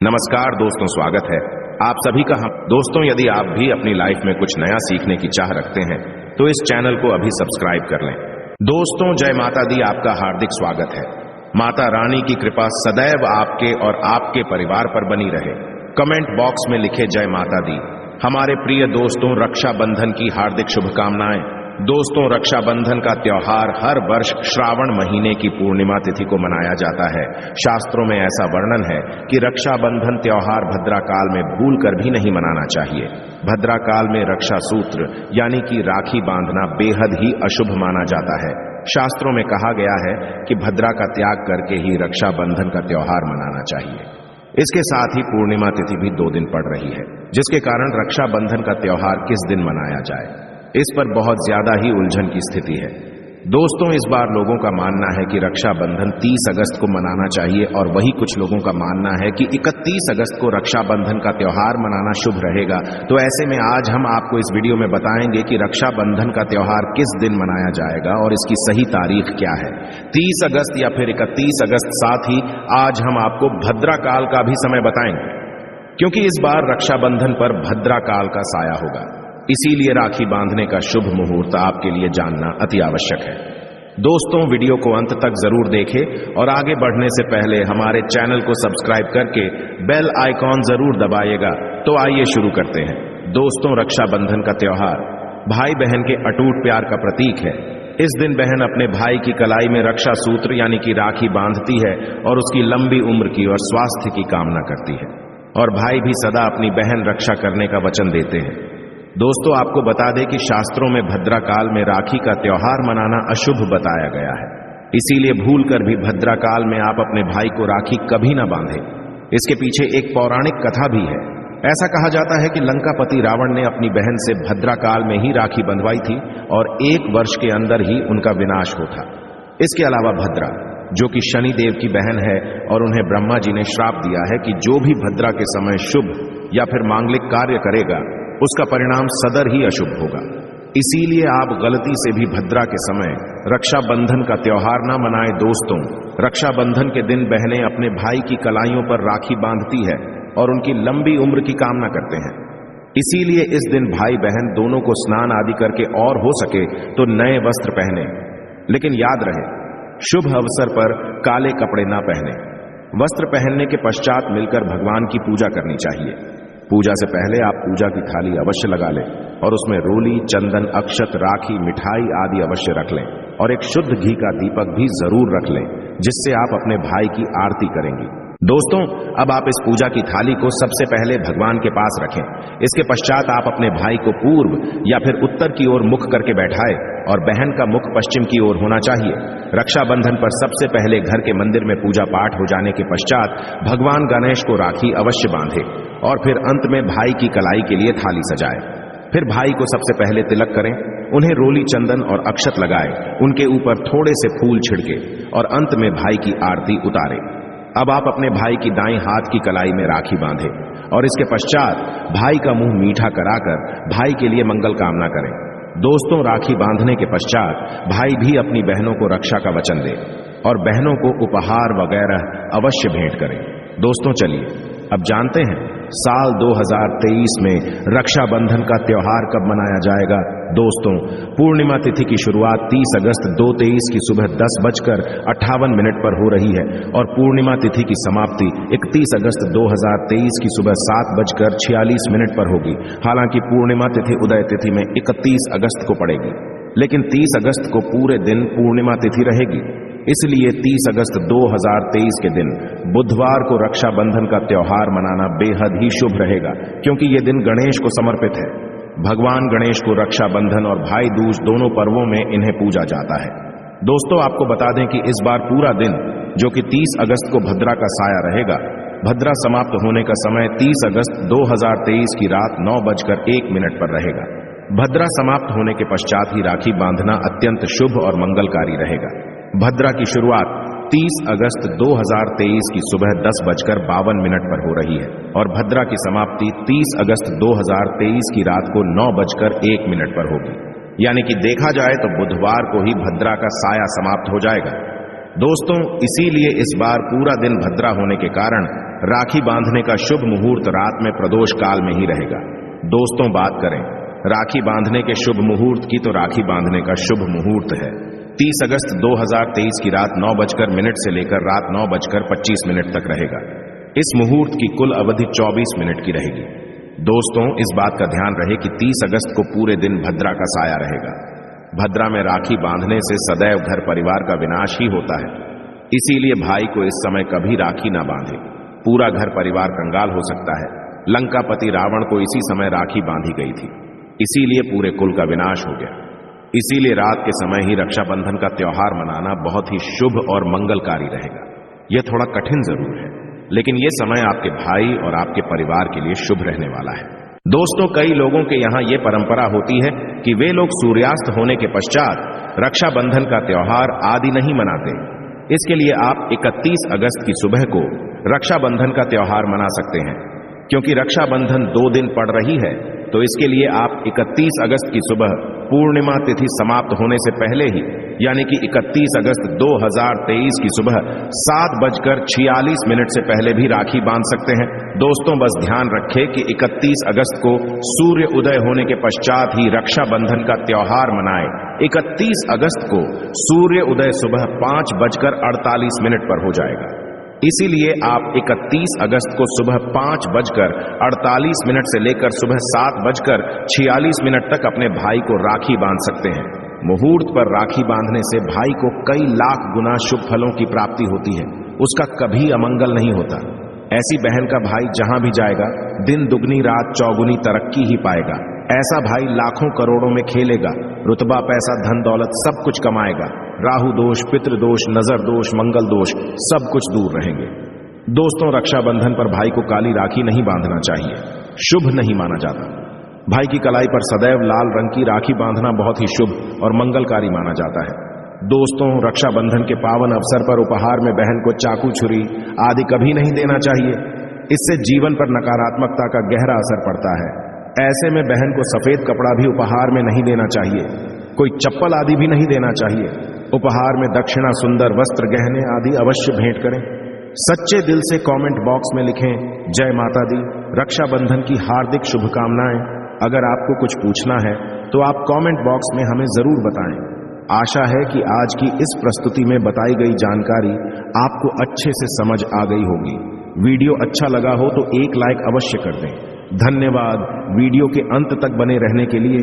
नमस्कार दोस्तों, स्वागत है आप सभी का। हम दोस्तों, यदि आप भी अपनी लाइफ में कुछ नया सीखने की चाह रखते हैं तो इस चैनल को अभी सब्सक्राइब कर लें। दोस्तों, जय माता दी आपका हार्दिक स्वागत है। माता रानी की कृपा सदैव आपके और आपके परिवार पर बनी रहे। कमेंट बॉक्स में लिखे जय माता दी। हमारे प्रिय दोस्तों, रक्षाबंधन की हार्दिक शुभकामनाएं। दोस्तों, रक्षाबंधन का त्योहार हर वर्ष श्रावण महीने की पूर्णिमा तिथि को मनाया जाता है। शास्त्रों में ऐसा वर्णन है कि रक्षाबंधन त्योहार भद्रा काल में भूलकर भी नहीं मनाना चाहिए। भद्रा काल में रक्षा सूत्र यानी कि राखी बांधना बेहद ही अशुभ माना जाता है। शास्त्रों में कहा गया है कि भद्रा का त्याग करके ही रक्षाबंधन का त्योहार मनाना चाहिए। इसके साथ ही पूर्णिमा तिथि भी 2 दिन पड़ रही है, जिसके कारण रक्षाबंधन का त्योहार किस दिन मनाया जाए, इस पर बहुत ज्यादा ही उलझन की स्थिति है। दोस्तों, इस बार लोगों का मानना है कि रक्षाबंधन 30 अगस्त को मनाना चाहिए और वही कुछ लोगों का मानना है कि 31 अगस्त को रक्षाबंधन का त्योहार मनाना शुभ रहेगा। तो ऐसे में आज हम आपको इस वीडियो में बताएंगे कि रक्षाबंधन का त्योहार किस दिन मनाया जाएगा और इसकी सही तारीख क्या है, 30 अगस्त या फिर 31 अगस्त। साथ ही आज हम आपको भद्रा काल का भी समय बताएंगे, क्योंकि इस बार रक्षाबंधन पर भद्रा काल का साया होगा। इसीलिए राखी बांधने का शुभ मुहूर्त आपके लिए जानना अति आवश्यक है। दोस्तों, वीडियो को अंत तक जरूर देखें और आगे बढ़ने से पहले हमारे चैनल को सब्सक्राइब करके बेल आइकॉन जरूर दबाइएगा। तो आइए शुरू करते हैं। दोस्तों, रक्षाबंधन का त्योहार भाई बहन के अटूट प्यार का प्रतीक है। इस दिन बहन अपने भाई की कलाई में रक्षा सूत्र यानी कि राखी बांधती है और उसकी लंबी उम्र की और स्वास्थ्य की कामना करती है, और भाई भी सदा अपनी बहन रक्षा करने का वचन देते हैं। दोस्तों, आपको बता दें कि शास्त्रों में भद्रा काल में राखी का त्योहार मनाना अशुभ बताया गया है। इसीलिए भूलकर भी भद्रा काल में आप अपने भाई को राखी कभी ना बांधें। इसके पीछे एक पौराणिक कथा भी है। ऐसा कहा जाता है कि लंकापति रावण ने अपनी बहन से भद्रा काल में ही राखी बंधवाई थी और 1 वर्ष के अंदर ही उनका विनाश होता। इसके अलावा भद्रा, जो कि शनि देव की बहन है, और उन्हें ब्रह्मा जी ने श्राप दिया है कि जो भी भद्रा के समय शुभ या फिर मांगलिक कार्य करेगा उसका परिणाम सदर ही अशुभ होगा। इसीलिए आप गलती से भी भद्रा के समय रक्षाबंधन का त्योहार ना मनाएं। दोस्तों, रक्षाबंधन के दिन बहनें अपने भाई की कलाइयों पर राखी बांधती है और उनकी लंबी उम्र की कामना करते हैं। इसीलिए इस दिन भाई बहन दोनों को स्नान आदि करके और हो सके तो नए वस्त्र पहने, लेकिन याद रहे शुभ अवसर पर काले कपड़े ना पहने। वस्त्र पहनने के पश्चात मिलकर भगवान की पूजा करनी चाहिए। पूजा से पहले आप पूजा की थाली अवश्य लगा लें और उसमें रोली, चंदन, अक्षत, राखी, मिठाई आदि अवश्य रख लें और एक शुद्ध घी का दीपक भी जरूर रख लें, जिससे आप अपने भाई की आरती करेंगी। दोस्तों, अब आप इस पूजा की थाली को सबसे पहले भगवान के पास रखें। इसके पश्चात आप अपने भाई को पूर्व या फिर उत्तर की ओर मुख करके बैठाएं और बहन का मुख पश्चिम की ओर होना चाहिए। रक्षाबंधन पर सबसे पहले घर के मंदिर में पूजा पाठ हो जाने के पश्चात भगवान गणेश को राखी अवश्य बांधे और फिर अंत में भाई की कलाई के लिए थाली सजाएं। फिर भाई को सबसे पहले तिलक करें, उन्हें रोली, चंदन और अक्षत लगाएं, उनके ऊपर थोड़े से फूल छिड़के और अंत में भाई की आरती उतारें। अब आप अपने भाई की दाईं हाथ की कलाई में राखी बांधें और इसके पश्चात भाई का मुंह मीठा कराकर भाई के लिए मंगल कामना करें। दोस्तों, राखी बांधने के पश्चात भाई भी अपनी बहनों को रक्षा का वचन दे और बहनों को उपहार वगैरह अवश्य भेंट करें। दोस्तों, चलिए अब जानते हैं साल 2023 में रक्षाबंधन का त्योहार कब मनाया जाएगा। दोस्तों, पूर्णिमा तिथि की शुरुआत 30 अगस्त 2023 की सुबह 10:58 पर हो रही है और पूर्णिमा तिथि की समाप्ति 31 अगस्त 2023 की सुबह 7:46 पर होगी। हालांकि पूर्णिमा तिथि उदय तिथि में 31 अगस्त को पड़ेगी, लेकिन 30 अगस्त को पूरे दिन पूर्णिमा तिथि रहेगी। इसलिए 30 अगस्त 2023 के दिन बुधवार को रक्षाबंधन का त्योहार मनाना बेहद ही शुभ रहेगा, क्योंकि ये दिन गणेश को समर्पित है। भगवान गणेश को रक्षाबंधन और भाई दूज दोनों पर्वों में इन्हें पूजा जाता है। दोस्तों, आपको बता दें कि इस बार पूरा दिन, जो कि 30 अगस्त को भद्रा का साया रहेगा, भद्रा समाप्त होने का समय 30 अगस्त 2023 की रात 9:01 पर रहेगा। भद्रा समाप्त होने के पश्चात ही राखी बांधना अत्यंत शुभ और मंगलकारी रहेगा। भद्रा की शुरुआत 30 अगस्त 2023 की सुबह 10:52 पर हो रही है और भद्रा की समाप्ति 30 अगस्त 2023 की रात को 9:01 पर होगी। यानी कि देखा जाए तो बुधवार को ही भद्रा का साया समाप्त हो जाएगा। दोस्तों, इसीलिए इस बार पूरा दिन भद्रा होने के कारण राखी बांधने का शुभ मुहूर्त रात में प्रदोष काल में ही रहेगा। दोस्तों, बात करें राखी बांधने के शुभ मुहूर्त की, तो राखी बांधने का शुभ मुहूर्त है 30 अगस्त 2023 की रात 9:00 से लेकर रात 9:25 तक रहेगा। इस मुहूर्त की कुल अवधि 24 मिनट की रहेगी। दोस्तों, इस बात का ध्यान रहे कि 30 अगस्त को पूरे दिन भद्रा का साया रहेगा। भद्रा में राखी बांधने से सदैव घर परिवार का विनाश ही होता है। इसीलिए भाई को इस समय कभी राखी ना बांधे, पूरा घर परिवार कंगाल हो सकता है। लंकापति रावण को इसी समय राखी बांधी गई थी, इसीलिए पूरे कुल का विनाश हो गया। इसीलिए रात के समय ही रक्षाबंधन का त्योहार मनाना बहुत ही शुभ और मंगलकारी रहेगा। यह थोड़ा कठिन जरूर है, लेकिन यह समय आपके भाई और आपके परिवार के लिए शुभ रहने वाला है। दोस्तों, कई लोगों के यहाँ यह परंपरा होती है कि वे लोग सूर्यास्त होने के पश्चात रक्षाबंधन का त्योहार आदि नहीं मनाते। इसके लिए आप 31 अगस्त की सुबह को रक्षाबंधन का त्योहार मना सकते हैं। क्योंकि रक्षाबंधन 2 दिन पड़ रही है, तो इसके लिए आप 31 अगस्त की सुबह पूर्णिमा तिथि समाप्त होने से पहले ही, यानी कि 31 अगस्त 2023 की सुबह 7:46 से पहले भी राखी बांध सकते हैं। दोस्तों, बस ध्यान रखें कि 31 अगस्त को सूर्य उदय होने के पश्चात ही रक्षाबंधन का त्योहार मनाएं। 31 अगस्त को सूर्य उदय सुबह 5:48 पर हो जाएगा। इसीलिए आप 31 अगस्त को सुबह 5:48 से लेकर सुबह 7:46 तक अपने भाई को राखी बांध सकते हैं। मुहूर्त पर राखी बांधने से भाई को कई लाख गुना शुभ फलों की प्राप्ति होती है, उसका कभी अमंगल नहीं होता। ऐसी बहन का भाई जहां भी जाएगा, दिन दुगनी रात चौगुनी तरक्की ही पाएगा। ऐसा भाई लाखों करोड़ों में खेलेगा, रुतबा पैसा धन दौलत सब कुछ कमाएगा। राहु दोष, पितृ दोष, नजर दोष, मंगल दोष सब कुछ दूर रहेंगे। दोस्तों, रक्षाबंधन पर भाई को काली राखी नहीं बांधना चाहिए, शुभ नहीं माना जाता। भाई की कलाई पर सदैव लाल रंग की राखी बांधना बहुत ही शुभ और मंगलकारी माना जाता है। दोस्तों, रक्षाबंधन के पावन अवसर पर उपहार में बहन को चाकू, छुरी आदि कभी नहीं देना चाहिए। इससे जीवन पर नकारात्मकता का गहरा असर पड़ता है। ऐसे में बहन को सफेद कपड़ा भी उपहार में नहीं देना चाहिए, कोई चप्पल आदि भी नहीं देना चाहिए। उपहार में दक्षिणा, सुंदर वस्त्र, गहने आदि अवश्य भेंट करें। सच्चे दिल से कमेंट बॉक्स में लिखें जय माता दी, रक्षाबंधन की हार्दिक शुभकामनाएं। अगर आपको कुछ पूछना है तो आप कमेंट बॉक्स में हमें जरूर बताएं। आशा है कि आज की इस प्रस्तुति में बताई गई जानकारी आपको अच्छे से समझ आ गई होगी। वीडियो अच्छा लगा हो तो एक लाइक अवश्य कर दें। धन्यवाद वीडियो के अंत तक बने रहने के लिए।